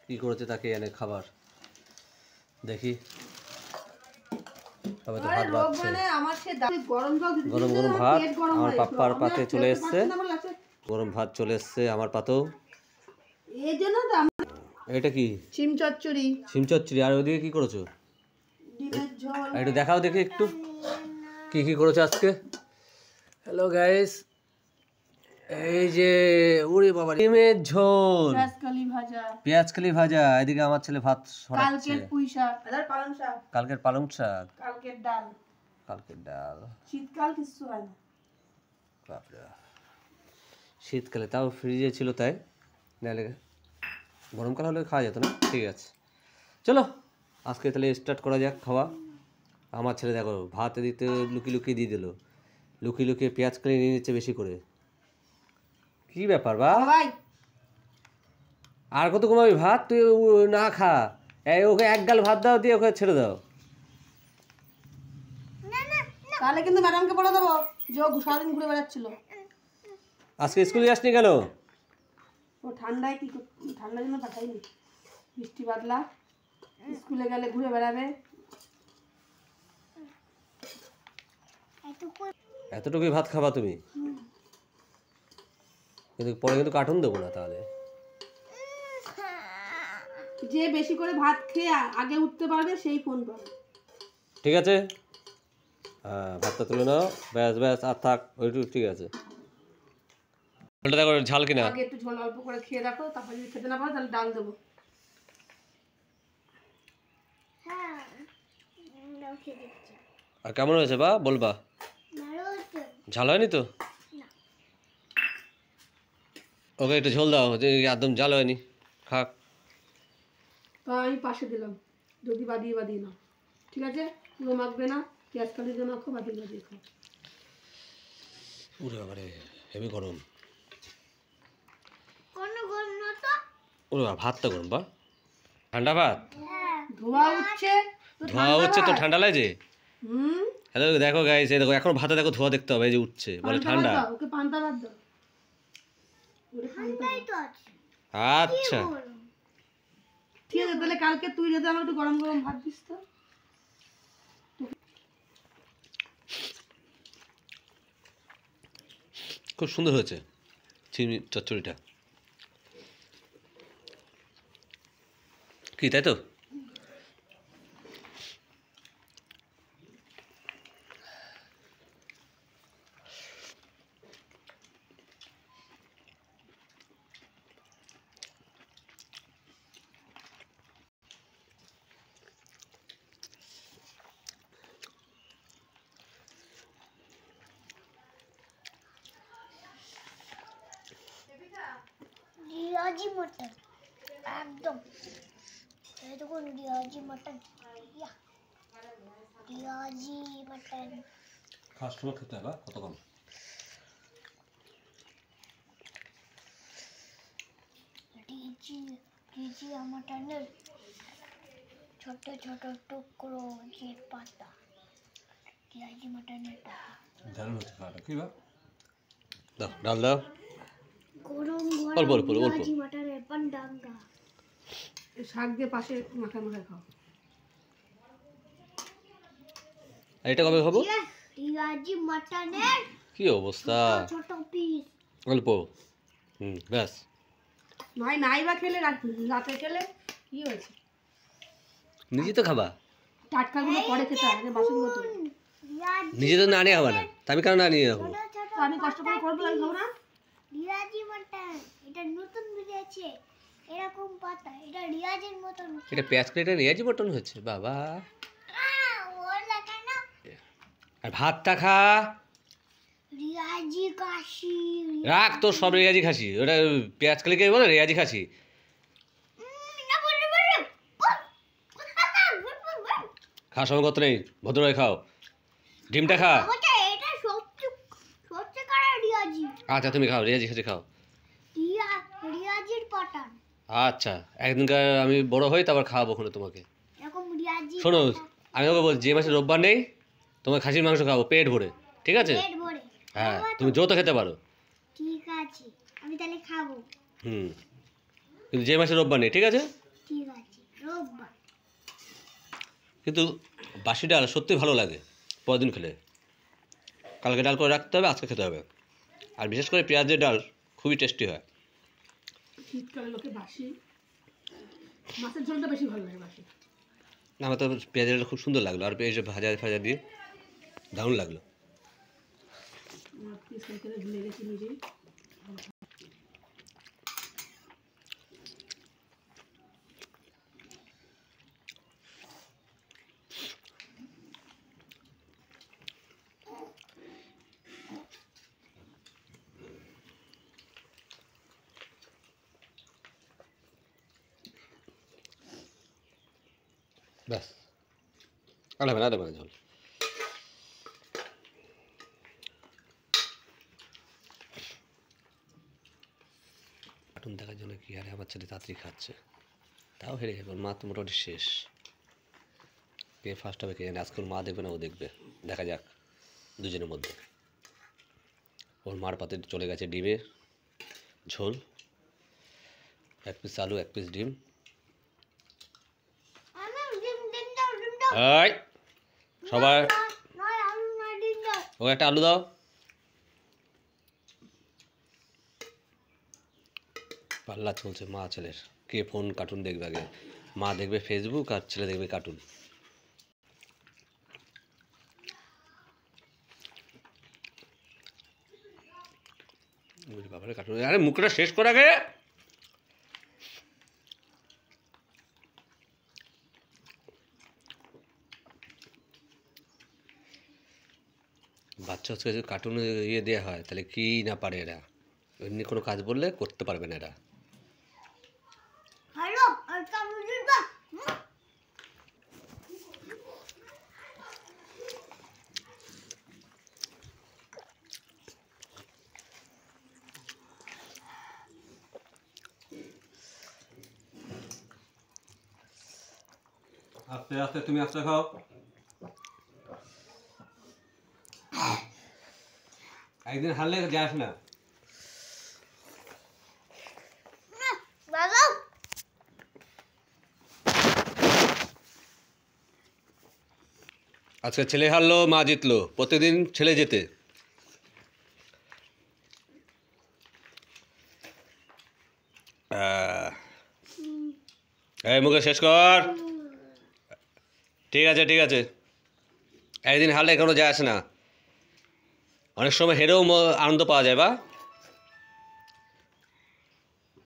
কি করেছে তাকে এনে খাবার দেখি। তবে তো ভাত বাড়ছে, গরম গরম ভাত আমার পাপ্পার পাতে চলে এসছে, গরম ভাত চলে এসছে আমার পাতেও। এটা কি? শিম চচ্চড়ি। শিম চচ্চড়ি। আর ওদিকে কি করেছো? ডিমের ঝোল। একটু দেখাও দেখি একটু কি কি করেছো আজকে। হ্যালো গাইস, এই যে ওরে বাবা, ডিমের ঝোল, পেঁয়াজকলি ভাজা। এদিকে আমার ছেলে ভাত সরাচ্ছে। কালকের পুঁই শাক, পালং শাক, কালকের পালং শাক, কালকের ডাল। শীতকাল কিছু হয় না বাপরে, শীতকালে তাও ফ্রিজে ছিল তাই, নাহলে গরমকাল হলে খাওয়া যেত না। ঠিক আছে চলো আজকে তাহলে স্টার্ট করা যাক খাওয়া। আমার ছেলে দেখো ভাত দিতে লুকিয়ে লুকিয়ে দিয়ে দিল, লুকিয়ে লুকিয়ে পেঁয়াজ কালি নিয়ে নিচ্ছে বেশি করে। কি ব্যাপার বা, আর কত কমাবি ভাত? তুই না খা, ওকে এক গাল ভাত দাও, দিয়ে ওকে ছেড়ে দাও। তাহলে কিন্তু ম্যাডামকে বলে দেবো যে ও সারাদিন ঘুরে বেড়াচ্ছিল। আজকে স্কুলে যাসনি কেন? ও ঠান্ডায় কি, ঠান্ডার জন্য পাঠাইনি, বৃষ্টি বাদলা, স্কুলে গেলে ঘুরে বেড়াবে। এতটুকুই ভাত খাবা তুমি? কিন্তু পরে কিন্তু কার্টুন দেবো না তাহলে। যে বেশি করে ভাত খেয়ে আগে উঠতে পারবে সেই ফোন পাবে। ঠিক আছে, হ্যাঁ ভাতটা তুলে নাও, ব্যাস ব্যাস আর থাক ওইটুকু। ঠিক আছে, ঝোলটা দেখো ঝাল কিনা। আগে একটু ঝোল অল্প করে খেয়ে দেখো, তারপর যদি খেতে না পারো তাহলে ডাল দেবো। আর কেমন হয়েছে বা বলবা? ঝাল হয়নি তো? ওকে একটু ঝোল দাও, একদম ঝাল হয়নি, খাক। তো আমি পাশে দিলাম, যদি বাদিয়ে নাও। ঠিক আছে, পুরো মাখবে না, পেঁয়াজ কালির জন্য খাও, বাদিয়ে খাও। ওরে বাবা রে, হেবি গরম। ওরে বাবা, ভাতটা গরম বা, ঠান্ডা ভাত। ধোয়া উঠছে তো ঠান্ডা লাগে। হ্যালো দেখো গাইস, এই দেখো এখন ভাতে দেখো ধোয়া দেখতে হবে, এই যে উঠছে, বলে ঠান্ডা। ওকে পান্তা ভাত দাও। আচ্ছা ঠিক আছে, তাহলে কালকে তুই যদি আমার একটু গরম গরম ভাত দিস তো। খুব সুন্দর হয়েছে চিংড়ি চচ্চড়িটা, কি তাই তো? रियाजी मटन एकदम, ये देखो रियाजी मटन, या रियाजी मटन খাওয়ার সময় খেতে হবে কত কম। रियाजी रियाजी मटन छोटे छोटे टुकड़ो जे पाता, रियाजी मटन এটা দারুণ হচ্ছে খাওয়াটা। কি বা দাও, ডাল দাও, গরম অল্প অল্প অল্প। रियाजी मटन पंडांगा শাক দিয়ে পাশে মাখা মাখা খাও। আর এটা কবে খাবো? रियाजी मटনের কি অবস্থা, ছোট পিস অল্প। ব্যাস নাই বা খেলে রাতে খেলে কি হয়েছে, নিজে তো খাবা। টাটকাগুলো পরে খেতে হবে, বাসনগুলো তো নিজে তো না নিয়ে খাবা না, আমি কেন না নিয়ে খাবো? আমি কষ্ট করে করবো, আমি খাবো না। রিয়াজি মটন এটা নতুন বেরিয়েছে, এরকম পাতা, এটা রিয়াজের মতন। এটা পেঁয়াজ করে এটা রিয়াজি মটন হচ্ছে বাবা। ওর লাগে না, আর ভাতটা খা। রিয়াজি কাশি রাখ তো সব রিয়াজি খাসি, ওটা পেঁয়াজ কালি কে বলে রিয়াজি খাসি। না বলে বলে খাওয়ার সময় কত নেই, ভদ্রভাবে খাও। ডিমটা খা। ওটা এটা সবচেয়ে কারা রিয়াজি। আচ্ছা তুমি খাও, রিয়াজি খাসি খাও। রিয়াজির পাটান। আচ্ছা একদিনকার আমি বড় হই তারপর খাওয়াবো ওখানে তোমাকে। এরকম রিয়াজি শোনো আমি ওকে বলছি, যে মাসে রোববার নেই তোমার খাসির মাংস খাবো পেট ভরে, ঠিক আছে? পেট ভরে হ্যাঁ তুমি যত খেতে পারো। ঠিক আছে, আমি তাহলে খাবো। কিন্তু যে মাসে রোববার নেই, ঠিক আছে? কিন্তু বাসি ডাল সত্যি ভালো লাগে পরের দিন খেলে। কালকে ডাল করে রাখতে হবে, আজকে খেতে হবে। আর বিশেষ করে পেঁয়াজের ডাল খুবই টেস্টি হয়। শীতকালে লোকে বাসি মাছের ঝোলটা বেশি ভালো লাগে বাসি। আমার তো পেঁয়াজের ডাল খুব সুন্দর লাগলো, আর পেঁয়াজ ভাজা ফাজা দিয়ে দারুণ লাগলো। আমার পিস করে ভুলে গেছি নিজেই। ব্যাস আর হবে না ঝোল। কার্টুন দেখার জন্য কি আরে আমার ছেলে তাড়াতাড়ি খাচ্ছে, তাও হেরে যাবে। ওর মা তো মোটামুটি শেষ। কে ফার্স্ট হবে কে জানে। আজকে ওর মা দেখবে না ও দেখবে, দেখা যাক দুজনের মধ্যে। ওর মার পাতে চলে গেছে ডিমের ঝোল, 1 পিস আলু 1 পিস ডিম। এই সবাই ও একটা আলু দাও। পাল্লা চলছে মা ছেলের, কে ফোন কার্টুন দেখবে আগে। মা দেখবে ফেসবুক আর ছেলে দেখবে কার্টুন। বাবারে কার্টুন, আরে মুখটা শেষ কর আগে। বাচ্চা হচ্ছে যদি কার্টুনে ইয়ে দেওয়া হয় তাহলে কি না পারে এরা, এমনি কোনো কাজ বললে করতে পারবে না এরা। আস্তে আস্তে তুমি আস্তে খাও। একদিন হারলে যাস না। আজকে ছেলে হারলো মা জিতলো, প্রতিদিন ছেলে জেতে। এই মুখে শেষ কর। ঠিক আছে ঠিক আছে, একদিন হারলে কোনো যায় আসে না, অনেক সময় হেরেও আনন্দ পাওয়া যায় বা